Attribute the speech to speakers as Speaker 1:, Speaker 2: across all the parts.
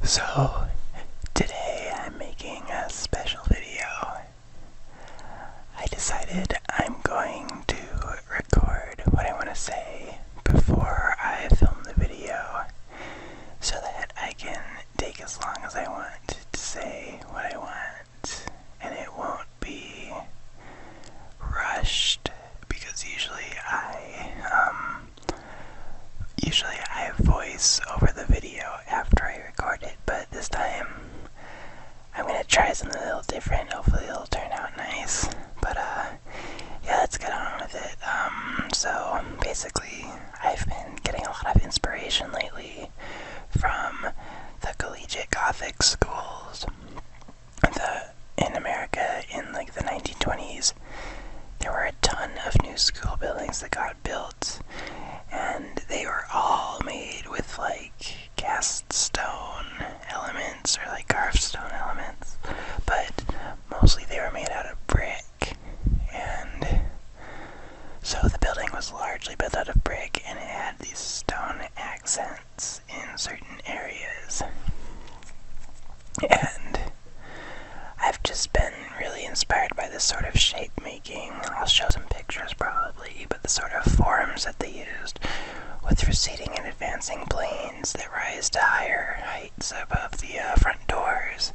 Speaker 1: So, today I'm making a special video. I decided I'm going to record what I want to say before I film the video so that I can take as long as I want to say what I want and it won't be rushed because usually I voice over the video after I record it, but this time I'm gonna try something a little different. Hopefully it'll turn out nice. But yeah, let's get on with it. So basically I've been getting a lot of inspiration lately from the collegiate Gothic schools. In America in like the 1920s, there were a ton of new school buildings that got built, and they were all made with like cast stone elements or like carved stone elements, but mostly they were made out of brick. And so the building was largely built out of brick, and it had these stone accents in certain areas. And I've just been really inspired by this sort of shape making. I'll show some pictures probably, but the sort of forms that they used with receding and advancing planes that rise to higher heights above the front doors,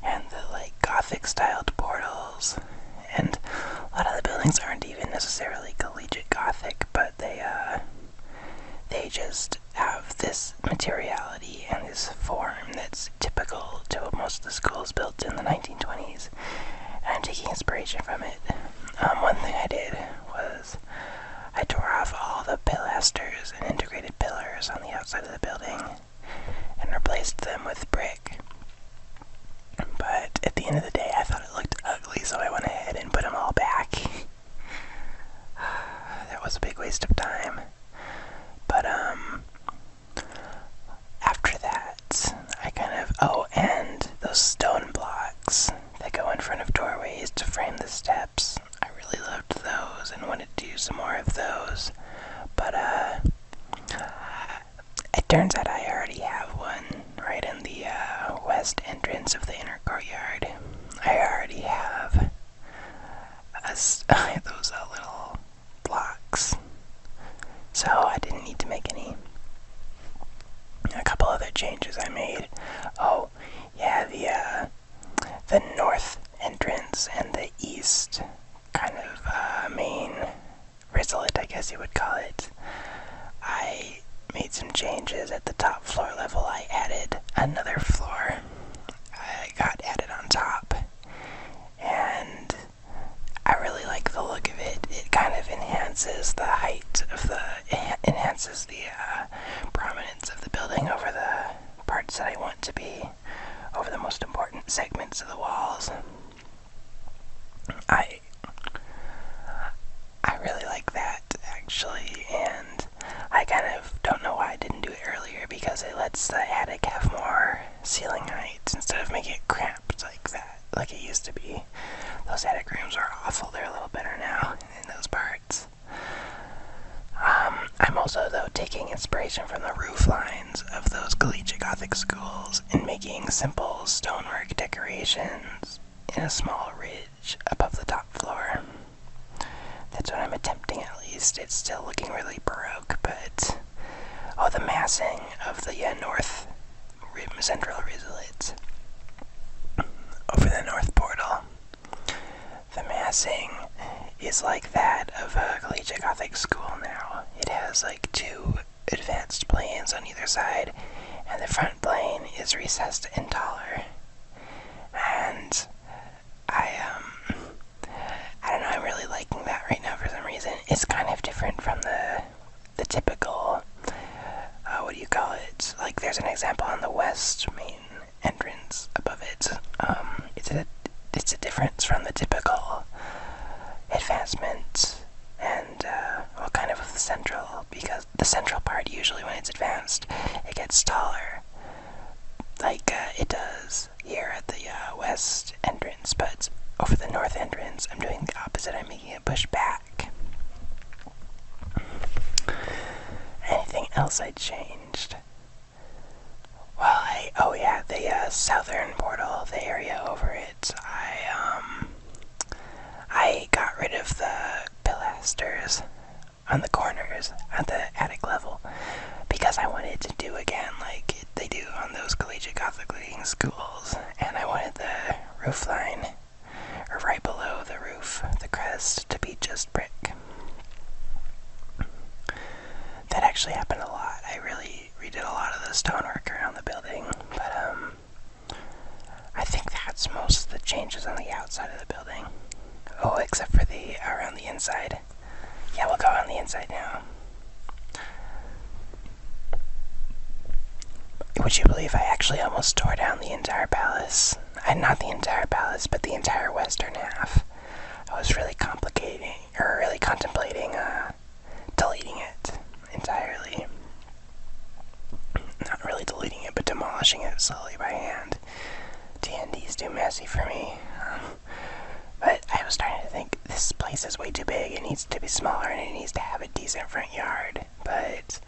Speaker 1: and the like Gothic styled portals. And a lot of the buildings aren't even necessarily collegiate Gothic, but they just have this materiality and this form that's typical to most of the schools built in the 1920s, and I'm taking inspiration from it. One thing I did was I tore off all the pilasters and integrated pillars on the outside of the building and replaced them with brick. But at the end of the day, I thought it looked ugly, so I went ahead and put them all back. That was a big waste of time. But after that, I and those stone blocks that go in front of doorways to frame the steps, I really loved those and wanted to do some more of those. But it turns out I already have one right in the west entrance of the inner courtyard. I already have those little blocks, so I didn't need to make any. A couple other changes I made. Oh, yeah, the north entrance and the east kind of main risalet, I guess you would call it. I made some changes at the top floor level. I added another floor. I got added on top, and I really like the look of it. It kind of enhances the height of enhances the prominence of the building over the parts that I want to be, over the most important segments of the walls. I really like that, actually, and I kind of don't know why I didn't do it earlier, because it lets the attic have more ceiling height instead of making it cramped like that, like it used to be. Those attic rooms are awful. They're a little better now in those parts. I'm also, though, taking inspiration from the roof lines of those collegiate Gothic schools and making simple stonework decorations in a small ridge above the top floor. That's what I'm attempting, at least. It's still looking really Baroque, but the massing of the north central risalet over the north portal. The massing is like that of a collegiate Gothic school now. It has like two advanced planes on either side, and the front plane is recessed and taller. And I don't know, I'm really liking that right now for some reason. It's kind of different from the typical, what do you call it? Like, there's an example on the west main entrance above it. It's a difference from the typical advancement and, kind of the central, because the central part, usually when it's advanced, it gets taller, like it does here at the west entrance, but over the north entrance, I'm doing the opposite. I'm making it push back. Anything else I changed? Well, oh yeah, southern portal, the area over it, I got rid of the pilasters on the corners at the attic level because I wanted to do again like they do on those collegiate Gothic looking schools, and I wanted the roof line, or right below the roof, the crest, to be just brick. That actually happened a lot. I really redid a lot of the stonework around the building, but I think that's most of the changes on the outside of the building. Oh, except for the around the inside. Yeah, we'll go on the inside now. Would you believe I actually almost tore down the entire palace? Not the entire palace, but the entire western half. I was really contemplating deleting it entirely. Not really deleting it, but demolishing it slowly by hand. D&D's too messy for me. But I was starting to think, this place is way too big, it needs to be smaller, and it needs to have a decent front yard. But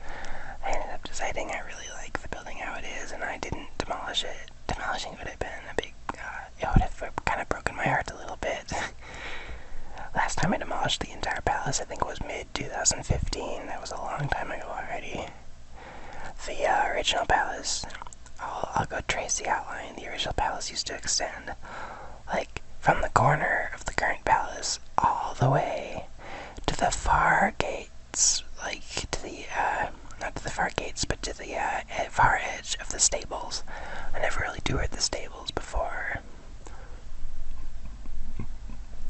Speaker 1: I ended up deciding I really like the building how it is, and I didn't demolish it. Demolishing would have been a big, it would have kind of broken my heart a little bit. Last time I demolished the entire palace, I think it was mid-2015. That was a long time ago already. The original palace, I'll go trace the outline. The original palace used to extend, like, from the corner of the current palace all the way to the far gates, like to the, not to the far gates, but to the far edge of the stables. I never really toured the stables before.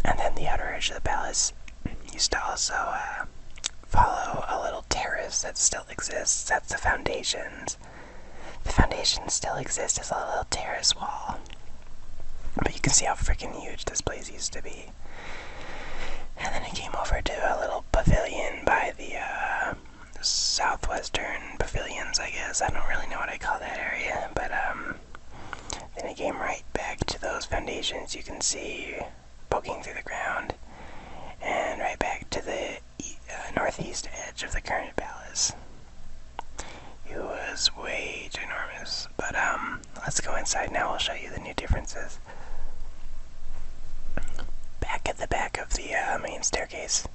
Speaker 1: And then the outer edge of the palace used to also follow a little terrace that still exists. That's the foundations. The foundations still exist as a little terrace wall. But you can see how freaking huge this place used to be. And then it came over to a little pavilion by the southwestern pavilions, I guess. I don't really know what I call that area, but then it came right back to those foundations you can see poking through the ground, and right back to the northeast edge of the current palace. It was way too enormous, but let's go inside now. I'll show you the new differences. Back at the back of the main staircase,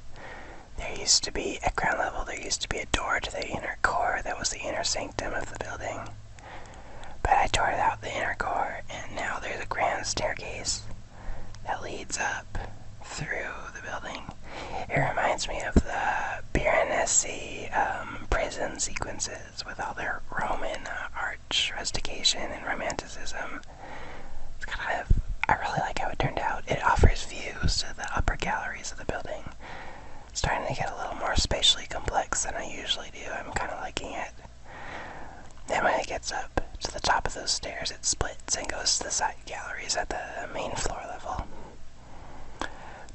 Speaker 1: there used to be, at ground level, there used to be a door to the inner core. That was the inner sanctum of the building. But I tore out the inner core, and now there's a grand staircase that leads up through the building. It reminds me of the Piranesi prison sequences with all their Roman arch rustication and romanticism. It's kind of, I really like how it turned out. It offers views to the upper galleries of the building. It's starting to get a little more spatially complex than I usually do. I'm kind of liking it. Then when it gets up to the top of those stairs, it splits and goes to the side galleries at the main floor level.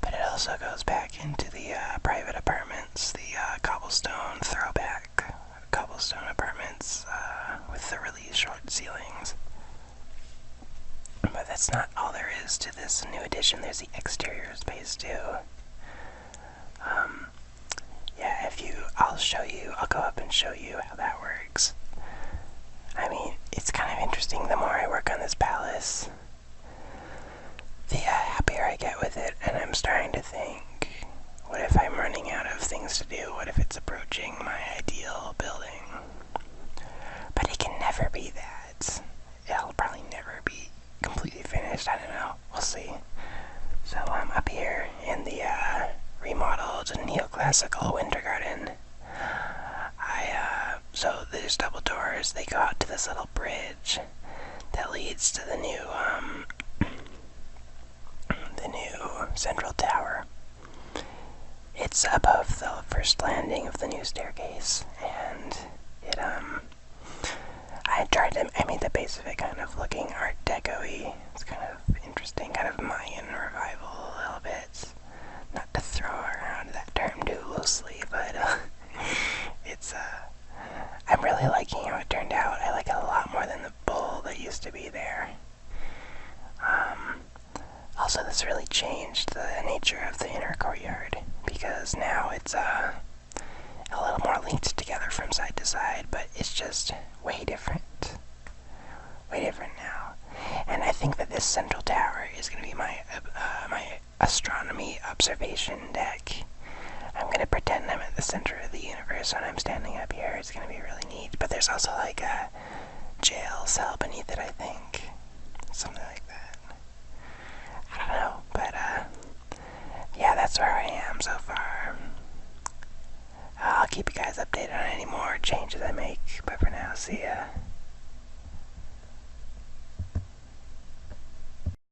Speaker 1: But it also goes back into the private apartments, the cobblestone throwback cobblestone apartments with the really short ceilings. But that's not all there is to this new addition. There's the exterior space too. Yeah, I'll go up and show you how that works. I mean, it's kind of interesting. The more I work on this palace, the happier I get with it, and I'm starting to think, what if I'm running out of things to do? What if it's approaching my ideal building? But it can never be that. It'll probably never be completely finished. I don't know. We'll see. So I'm up here in the remodeled neoclassical winter garden. So there's double doors. They go out to this little bridge that leads to the new central tower. It's above the first landing of the new staircase, and it I made the base of it kind of looking Art Deco-y. It's kind of interesting, kind of Mayan revival a little bit. Not to throw around that term too loosely, but it's I'm really liking how it turned out. I like it a lot more than the bowl that used to be there. Also, this really changed the nature of the inner courtyard, because now it's a little more linked together from side to side, but it's just way different. Way different now. central tower is going to be my astronomy observation deck. I'm going to pretend I'm at the center of the universe when I'm standing up here. It's going to be really neat. But there's also like a jail cell beneath it, I think. Something like that. I don't know, but yeah, that's where I am so far. I'll keep you guys updated on any more changes I make, but for now, see ya.